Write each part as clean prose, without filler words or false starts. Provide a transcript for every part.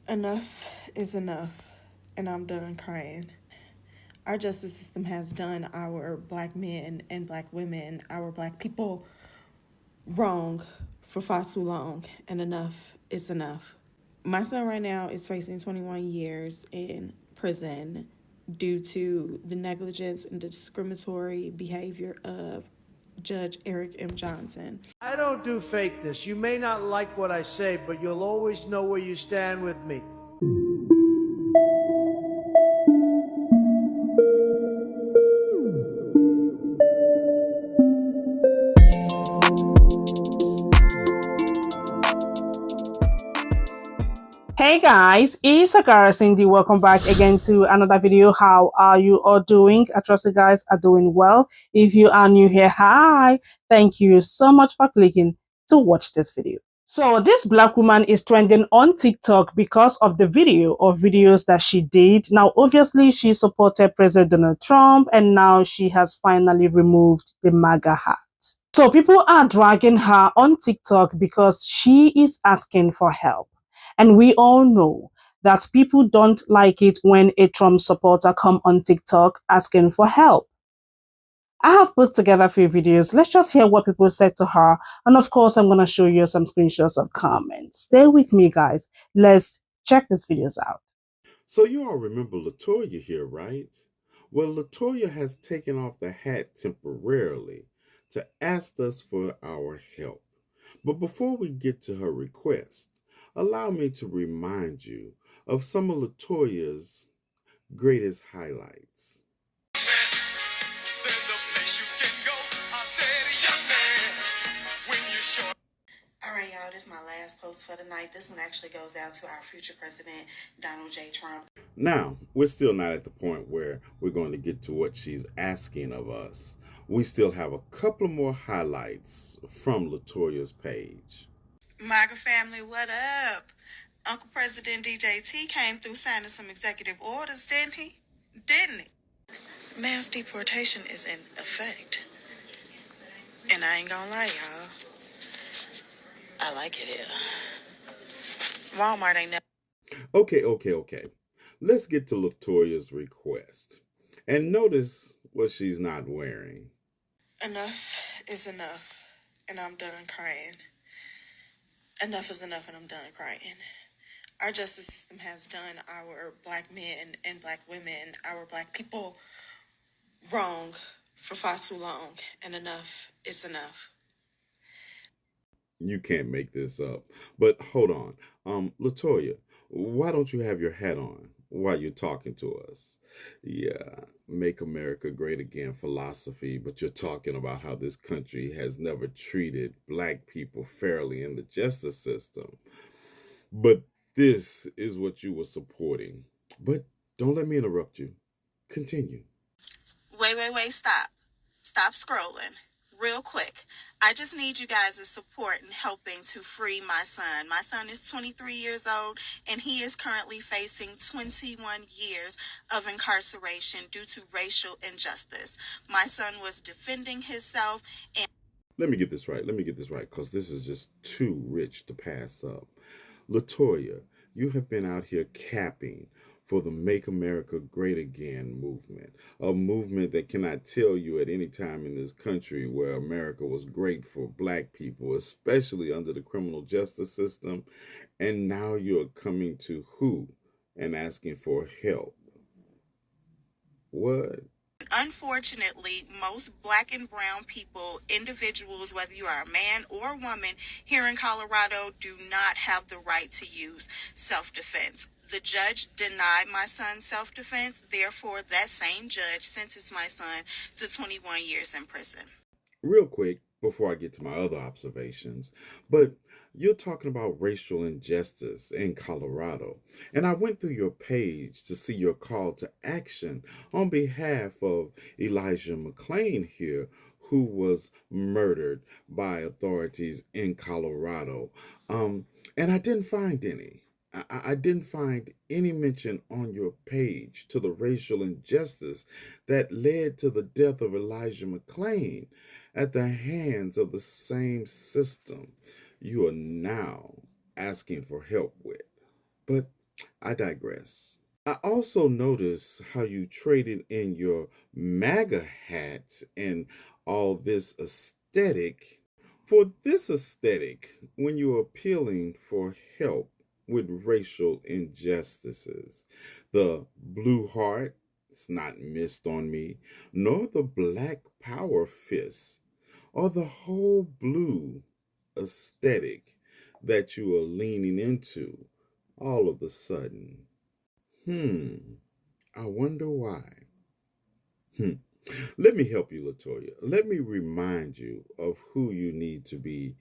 Enough is enough, and I'm done crying. Our justice system has done our black men and black women, our black people, wrong for far too long, and enough is enough. My son right now is facing 21 years in prison due to the negligence and discriminatory behavior of Judge Eric M. Johnson. I don't do fakeness. You may not like what I say, but you'll always know where you stand with me. Hey guys, it's Agara Cindy. Welcome back again to another video. How are you all doing? I trust you guys are doing well. If you are new here, hi. Thank you so much for clicking to watch this video. So this black woman is trending on TikTok because of the video or videos that she did. Now, obviously, she supported President Donald Trump and now she has finally removed the MAGA hat. So people are dragging her on TikTok because she is asking for help. And we all know that people don't like it when a Trump supporter come on TikTok asking for help. I have put together a few videos. Let's just hear what people said to her. And of course, I'm going to show you some screenshots of comments. Stay with me, guys. Let's check these videos out. So you all remember Latoya here, right? Well, Latoya has taken off the hat temporarily to ask us for our help. But before we get to her request, allow me to remind you of some of Latoya's greatest highlights. All right, y'all, this is my last post for the night. This one actually goes out to our future president, Donald J. Trump. Now, we're still not at the point where we're going to get to what she's asking of us. We still have a couple more highlights from Latoya's page. MAGA family, what up? Uncle President DJT came through signing some executive orders, didn't he? Didn't he? Mass deportation is in effect. And I ain't gonna lie, y'all. I like it here. Walmart ain't never. Okay. Let's get to Latoya's request. And notice what she's not wearing. Enough is enough, and I'm done crying. Enough is enough, and I'm done crying. Our justice system has done our black men and black women, our black people, wrong for far too long, and enough is enough. You can't make this up. But hold on. Latoya, why don't you have your hat on while you're talking to us? Yeah, make America great again philosophy, but you're talking about how this country has never treated black people fairly in the justice system. But this is what you were supporting. But don't let me interrupt you. Continue. Wait, stop. Stop scrolling. Real quick. I just need you guys' support in helping to free my son. My son is 23 years old and he is currently facing 21 years of incarceration due to racial injustice. My son was defending himself and Let me get this right. Because this is just too rich to pass up. Latoya, you have been out here capping for the Make America Great Again movement, a movement that cannot tell you at any time in this country where America was great for black people, especially under the criminal justice system. And now you're coming to who and asking for help. What? unfortunately, most black and brown people, individuals, whether you are a man or a woman here in Colorado, do not have the right to use self-defense. The judge denied my son's self-defense. Therefore, that same judge sentenced my son to 21 years in prison. Real quick, before I get to my other observations, but you're talking about racial injustice in Colorado. And I went through your page to see your call to action on behalf of Elijah McClain here, who was murdered by authorities in Colorado. And I didn't find any. I didn't find any mention on your page to the racial injustice that led to the death of Elijah McClain at the hands of the same system you are now asking for help with. But I digress. I also notice how you traded in your MAGA hats and all this aesthetic for this aesthetic when you're appealing for help with racial injustices. The blue heart is not missed on me, nor the black power fist, or the whole blue aesthetic that you are leaning into all of a sudden. I wonder why. Hmm. Let me help you, Latoya. Let me remind you of who you need to be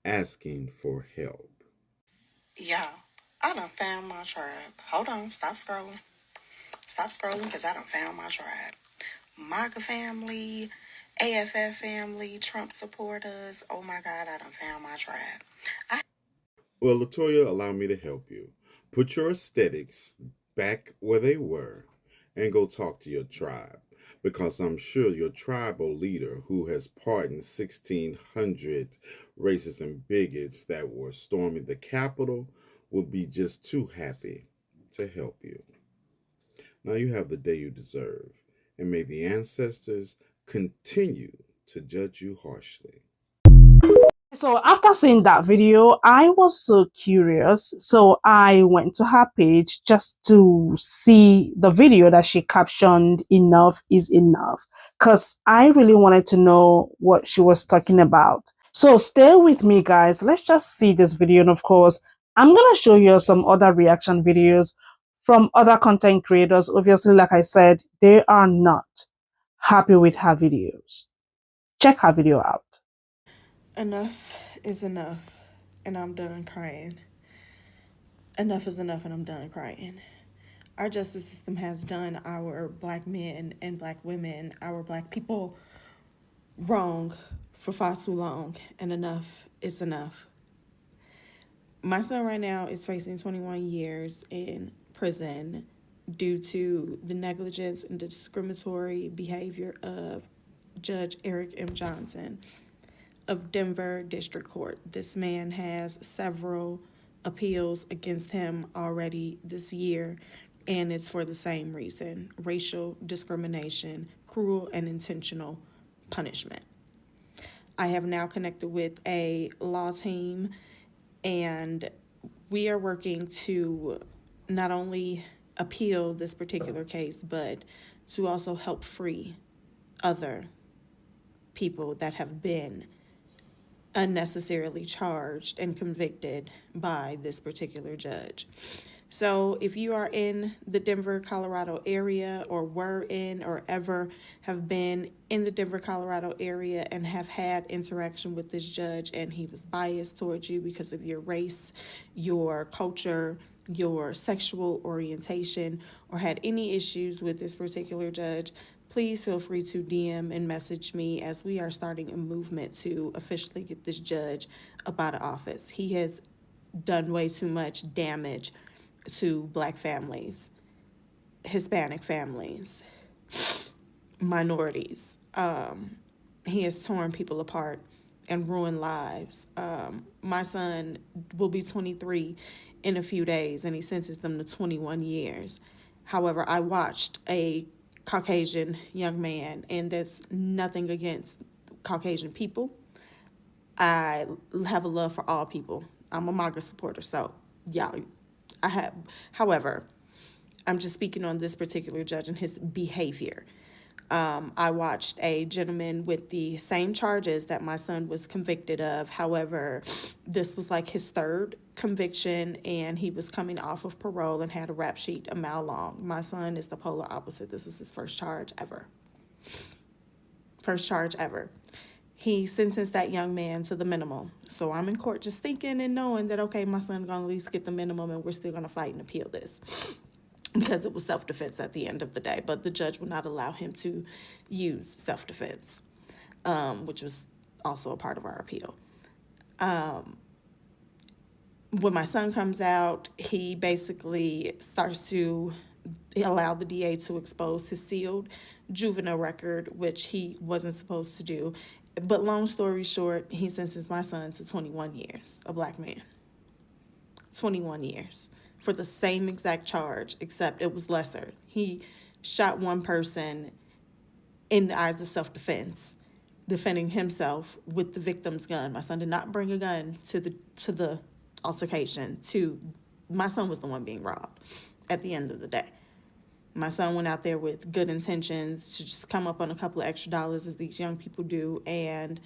asking for help. Yeah, I done found my tribe. Hold on, stop scrolling. Stop scrolling because I done found my tribe. MAGA family, AFF family, Trump supporters. Oh my God, I done found my tribe. Well, Latoya, allow me to help you. Put your aesthetics back where they were and go talk to your tribe. Because I'm sure your tribal leader, who has pardoned 1,600 racists and bigots that were storming the Capitol, will be just too happy to help you. Now you have the day you deserve, and may the ancestors continue to judge you harshly. So after seeing that video, I was so curious. So I went to her page just to see the video that she captioned "Enough is enough," because I really wanted to know what she was talking about. So stay with me, guys. Let's just see this video. And of course, I'm going to show you some other reaction videos from other content creators. Obviously, like I said, they are not happy with her videos. Check her video out. Enough is enough, and I'm done crying. Enough is enough, and I'm done crying. Our justice system has done our black men and black women, our black people, wrong for far too long, and enough is enough. My son right now is facing 21 years in prison due to the negligence and discriminatory behavior of Judge Eric M. Johnson of Denver District Court. This man has several appeals against him already this year, and it's for the same reason: racial discrimination, cruel and intentional punishment. I have now connected with a law team, and we are working to not only appeal this particular case, but to also help free other people that have been unnecessarily charged and convicted by this particular judge. So if you are in the Denver, Colorado area, or were in or ever have been in the Denver, Colorado area and have had interaction with this judge and he was biased towards you because of your race, your culture, your sexual orientation, or had any issues with this particular judge, please feel free to DM and message me, as we are starting a movement to officially get this judge up out of office. He has done way too much damage to black families, Hispanic families, minorities. He has torn people apart and ruined lives. My son will be 23 in a few days, and he sentenced them to 21 years. However, I watched a Caucasian young man, and that's nothing against Caucasian people. I have a love for all people. I'm a MAGA supporter, so yeah, I have. However, I'm just speaking on this particular judge and his behavior. I watched a gentleman with the same charges that my son was convicted of. However, this was like his third conviction, and he was coming off of parole and had a rap sheet a mile long. My son is the polar opposite. This was his first charge ever. First charge ever. He sentenced that young man to the minimum. So I'm in court just thinking and knowing that, okay, my son's going to at least get the minimum, and we're still going to fight and appeal this, because it was self-defense at the end of the day. But the judge would not allow him to use self-defense, which was also a part of our appeal. When my son comes out, he basically starts to allow the DA to expose his sealed juvenile record, which he wasn't supposed to do. But long story short, he sentenced my son to 21 years, a black man. 21 years for the same exact charge, except it was lesser. He shot one person in the eyes of self-defense, defending himself with the victim's gun. My son did not bring a gun to the altercation. My son was the one being robbed at the end of the day. My son went out there with good intentions to just come up on a couple of extra dollars, as these young people do, and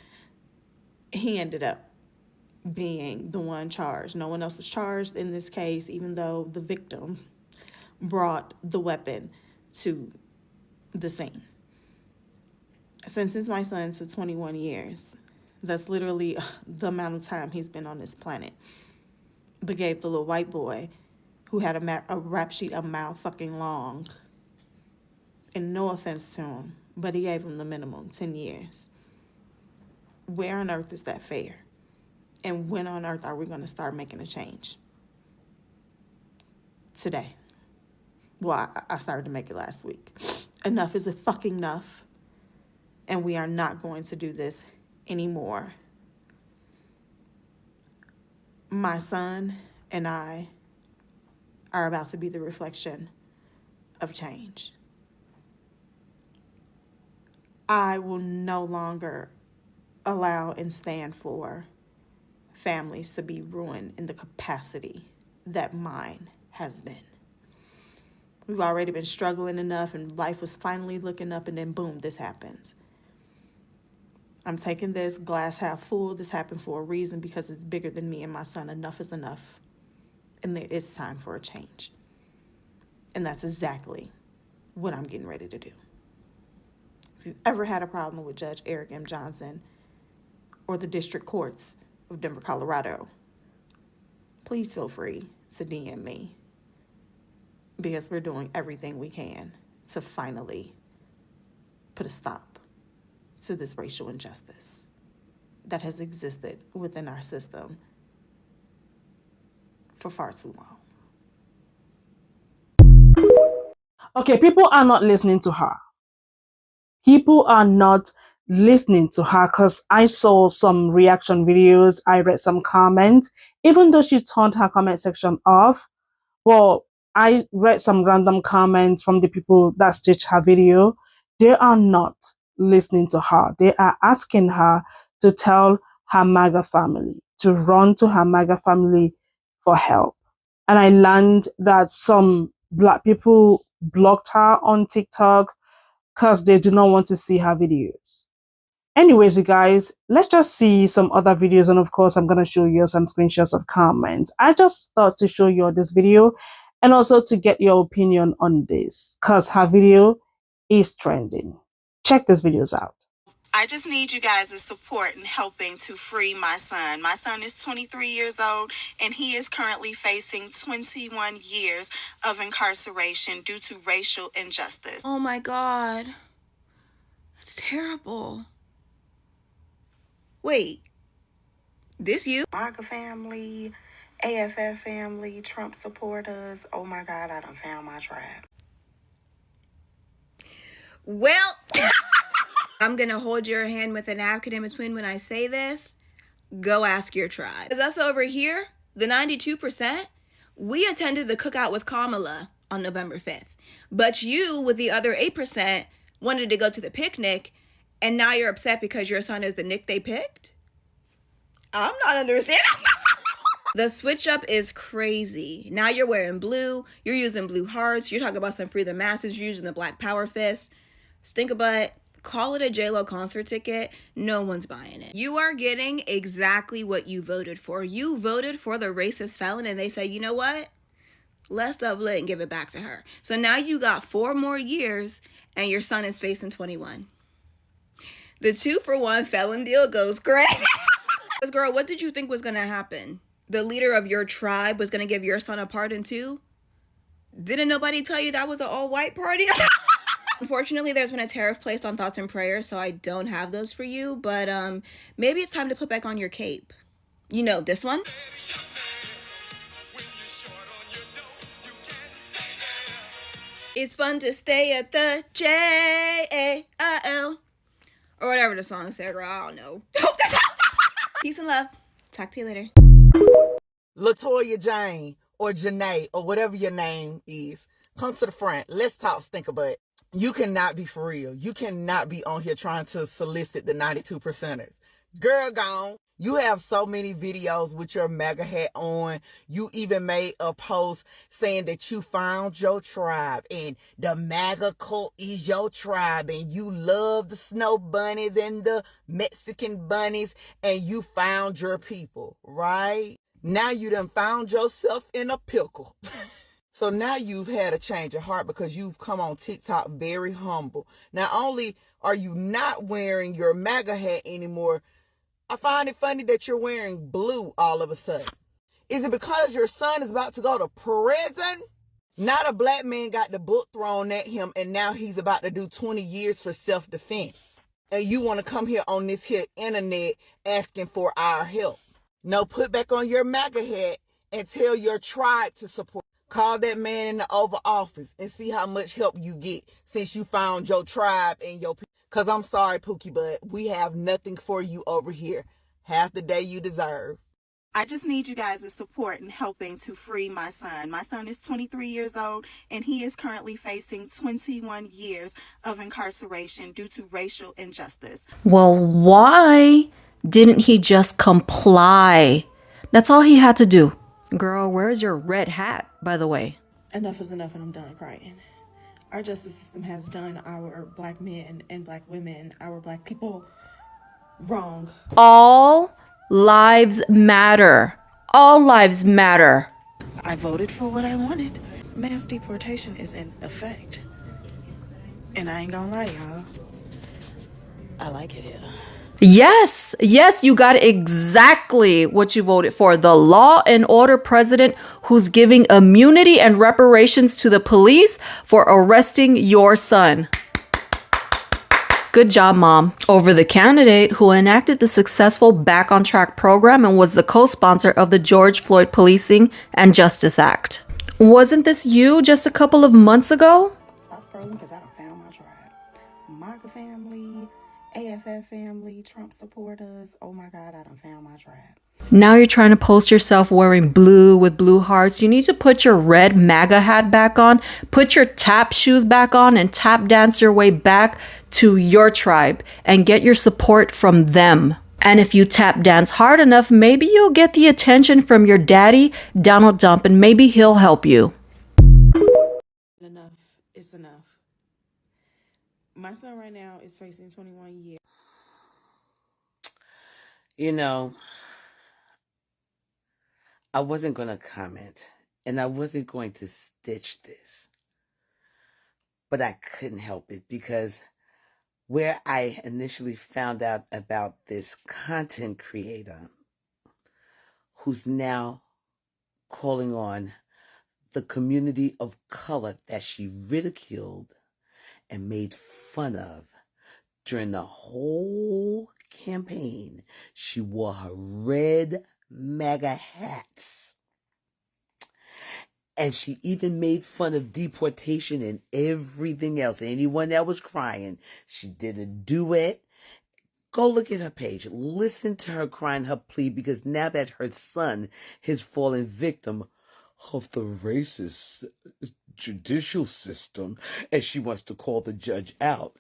he ended up being the one charged. No one else was charged in this case, even though the victim brought the weapon to the scene. Sentenced my son to 21 years. That's literally the amount of time he's been on this planet. But gave the little white boy, who had a rap sheet a mile fucking long, and no offense to him, but he gave him the minimum, 10 years. Where on earth is that fair? And when on earth are we going to start making a change? Today. Well, I started to make it last week. Enough is fucking enough. And we are not going to do this anymore. My son and I are about to be the reflection of change. I will no longer allow and stand for families to be ruined in the capacity that mine has been. We've already been struggling enough, and life was finally looking up, and then boom, this happens. I'm taking this glass half full. This happened for a reason, because it's bigger than me and my son. Enough is enough. And it's time for a change. And that's exactly what I'm getting ready to do. If you've ever had a problem with Judge Eric M. Johnson or the district courts of Denver, Colorado, please feel free to DM me, because we're doing everything we can to finally put a stop to this racial injustice that has existed within our system for far too long. Okay, people are not listening to her. People are not listening to her, because I saw some reaction videos, I read some comments, even though she turned her comment section off. Well, I read some random comments from the people that stitched her video. They are not listening to her. They are asking her to tell her MAGA family, to run to her MAGA family for help. And I learned that some Black people blocked her on TikTok because they do not want to see her videos. Anyways, you guys, let's just see some other videos. And of course, I'm going to show you some screenshots of comments. I just thought to show you this video and also to get your opinion on this, because her video is trending. Check these videos out. I just need you guys' support in helping to free my son. My son is 23 years old, and he is currently facing 21 years of incarceration due to racial injustice. Oh my God. That's terrible. Wait, this you? MAGA family, AFF family, Trump supporters. Oh my God, I done found my tribe. Well, I'm going to hold your hand with a napkin in between when I say this. Go ask your tribe. Because us over here, the 92%, we attended the cookout with Kamala on November 5th. But you, with the other 8%, wanted to go to the picnic, and now you're upset because your son is the Nick they picked? I'm not understanding. The switch up is crazy. Now you're wearing blue. You're using blue hearts. You're talking about some free the masses. You're using the black power fist. Stink a butt. Call it a J-Lo concert ticket. No one's buying it. You are getting exactly what you voted for. You voted for the racist felon, and they say, you know what? Let's double it and give it back to her. So now you got 4 more years, and your son is facing 21. The 2-for-1 felon deal goes great. Girl, what did you think was going to happen? The leader of your tribe was going to give your son a pardon too? Didn't nobody tell you that was an all-white party? Unfortunately, there's been a tariff placed on thoughts and prayers, so I don't have those for you. But maybe it's time to put back on your cape. You know, this one? It's fun to stay at the J-A-I-L. Or whatever the song said, girl. I don't know. Peace and love. Talk to you later. LaToya Jane, or Janae or whatever your name is, come to the front. Let's talk stink about it. You cannot be for real. You cannot be on here trying to solicit the 92 percenters. Girl gone. You have so many videos with your MAGA hat on. You even made a post saying that you found your tribe and the MAGA cult is your tribe and you love the snow bunnies and the Mexican bunnies and you found your people, right? Now you done found yourself in a pickle. So now you've had a change of heart because you've come on TikTok very humble. Not only are you not wearing your MAGA hat anymore, I find it funny that you're wearing blue all of a sudden. Is it because your son is about to go to prison? Not a black man got the book thrown at him and now he's about to do 20 years for self-defense. And you want to come here on this here internet asking for our help. No, put back on your MAGA hat and tell your tribe to support. Call that man in the Oval Office and see how much help you get since you found your tribe and your people. Because I'm sorry, Pookie, but we have nothing for you over here. Half the day you deserve. I just need you guys' support in helping to free my son. My son is 23 years old, and he is currently facing 21 years of incarceration due to racial injustice. Well, why didn't he just comply? That's all he had to do. Girl, where's your red hat, by the way? Enough is enough, and I'm done crying. Our justice system has done our black men and black women, our black people, wrong. All lives matter. All lives matter. I voted for what I wanted. Mass deportation is in effect. And I ain't gonna lie, y'all. I like it here. Yes, you got exactly what you voted for. The law and order president who's giving immunity and reparations to the police for arresting your son. Good job, Mom. Over the candidate who enacted the successful Back on Track program and was the co-sponsor of the George Floyd Policing and Justice Act. Wasn't this you just a couple of months ago? Stop scrolling because I done found my tribe. MAGA family, AFF family, Trump supporters. Oh my God, I done found my tribe. Now you're trying to post yourself wearing blue with blue hearts. You need to put your red MAGA hat back on, put your tap shoes back on, and tap dance your way back to your tribe and get your support from them. And if you tap dance hard enough, maybe you'll get the attention from your daddy, Donald Trump, and maybe he'll help you. Enough is enough. My son right now is facing 21 years. You know, I wasn't going to comment and I wasn't going to stitch this, but I couldn't help it because where I initially found out about this content creator who's now calling on the community of color that she ridiculed and made fun of during the whole campaign, she wore her red MAGA hats. And she even made fun of deportation and everything else. Anyone that was crying, she did a duet. Go look at her page. Listen to her crying her plea because now that her son has fallen victim of the racist judicial system, and she wants to call the judge out.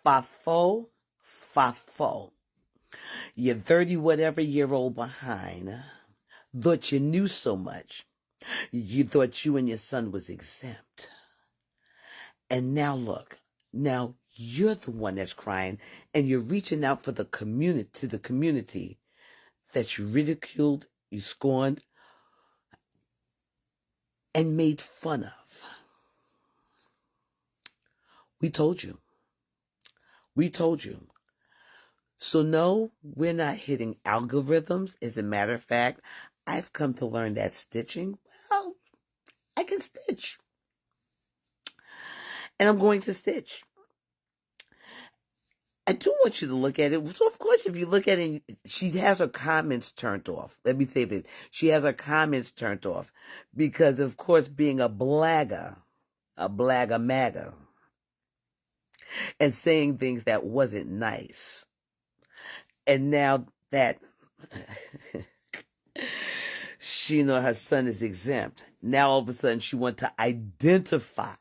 Fafo. You're 30-whatever-year-old behind. Thought you knew so much. You thought you and your son was exempt. And now look, now you're the one that's crying and you're reaching out for the community, to the community that you ridiculed, you scorned, and made fun of. We told you. So no, we're not hitting algorithms. As a matter of fact, I've come to learn that stitching, well, I can stitch. And I'm going to stitch. I do want you to look at it. So, of course, if you look at it, she has her comments turned off. Let me say this. She has her comments turned off because, of course, being a blagger MAGA, and saying things that wasn't nice. And now that She know her son is exempt. Now all of a sudden she wants to identify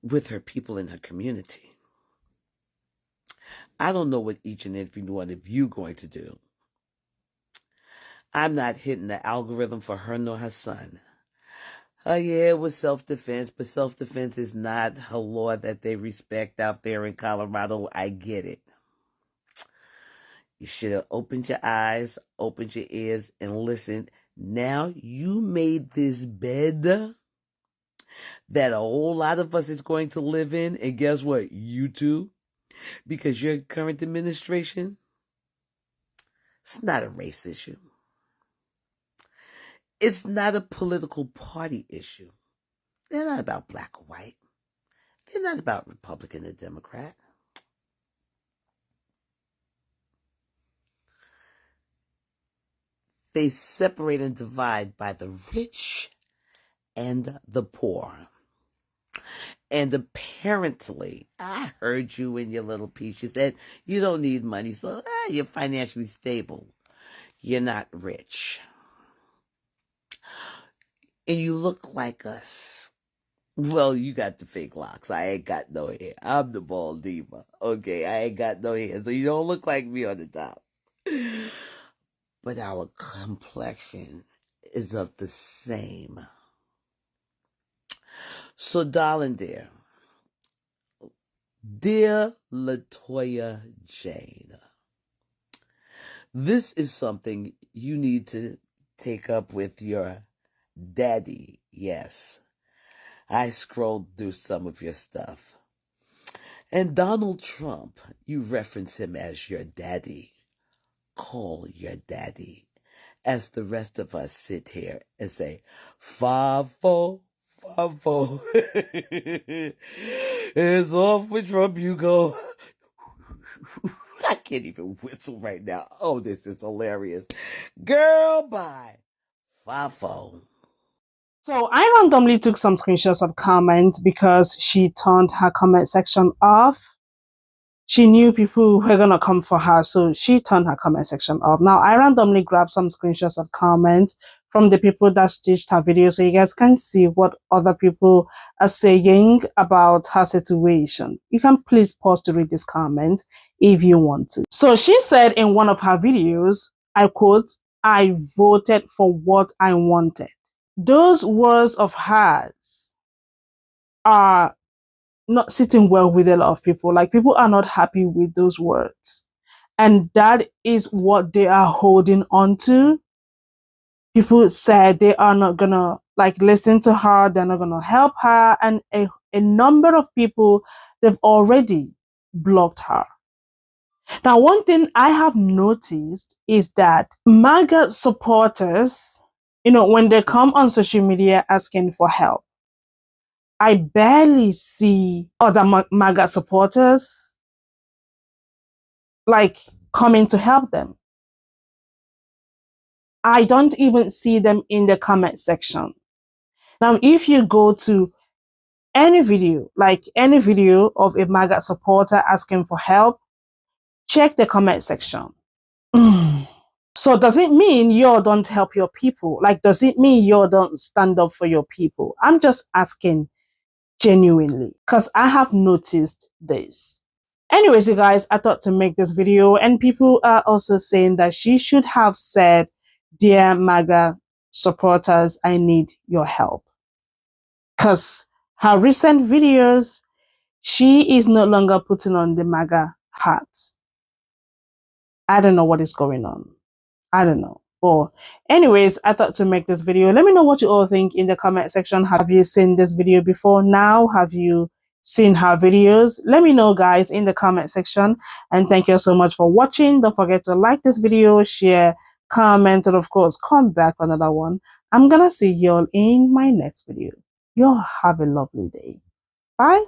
with her people in her community. I don't know what each and every one of you going to do. I'm not hitting the algorithm for her nor her son. Oh yeah, it was self-defense, but self-defense is not a law that they respect out there in Colorado. I get it. You should have opened your eyes, opened your ears, and listened. Now you made this bed that a whole lot of us is going to live in, and guess what? You too. Because your current administration, it's not a race issue. It's not a political party issue. They're not about black or white. They're not about Republican or Democrat. They separate and divide by the rich and the poor. And apparently, I heard you in your little piece. You said you don't need money, so you're financially stable. You're not rich. And you look like us. Well, you got the fake locks. I ain't got no hair. I'm the bald diva. Okay, I ain't got no hair, so you don't look like me on the top. But our complexion is of the same. So, darling dear Latoya Jane, this is something you need to take up with your daddy. Yes, I scrolled through some of your stuff. And Donald Trump, you reference him as your daddy. Call your daddy. As the rest of us sit here and say, 5-4, 5-4. It's off with Trump, you go. I can't even whistle right now. Oh, this is hilarious. Girl, bye. 5-4. So I randomly took some screenshots of comments because she turned her comment section off. She knew people were going to come for her, so she turned her comment section off. Now, I randomly grabbed some screenshots of comments from the people that stitched her video so you guys can see what other people are saying about her situation. You can please pause to read this comment if you want to. So she said in one of her videos, I quote, "I voted for what I wanted." Those words of hers are not sitting well with a lot of people. Like, people are not happy with those words. And that is what they are holding on to. People said they are not gonna listen to her, they're not gonna help her, and a number of people, they've already blocked her. Now, one thing I have noticed is that MAGA supporters, when they come on social media asking for help, I barely see other MAGA supporters coming to help them. I don't even see them in the comment section. Now, if you go to any video of a MAGA supporter asking for help, check the comment section. So does it mean you don't help your people? Does it mean you don't stand up for your people? I'm just asking genuinely, because I have noticed this. Anyways, you guys, I thought to make this video, and people are also saying that she should have said, "Dear MAGA supporters, I need your help." Because her recent videos, she is no longer putting on the MAGA hat. I don't know what is going on. I don't know. But anyways, I thought to make this video. Let me know what you all think in the comment section. Have you seen this video before now? Have you seen her videos? Let me know, guys, in the comment section. And thank you so much for watching. Don't forget to like this video, share, comment, and of course, come back for another one. I'm gonna see y'all in my next video. Y'all have a lovely day. Bye.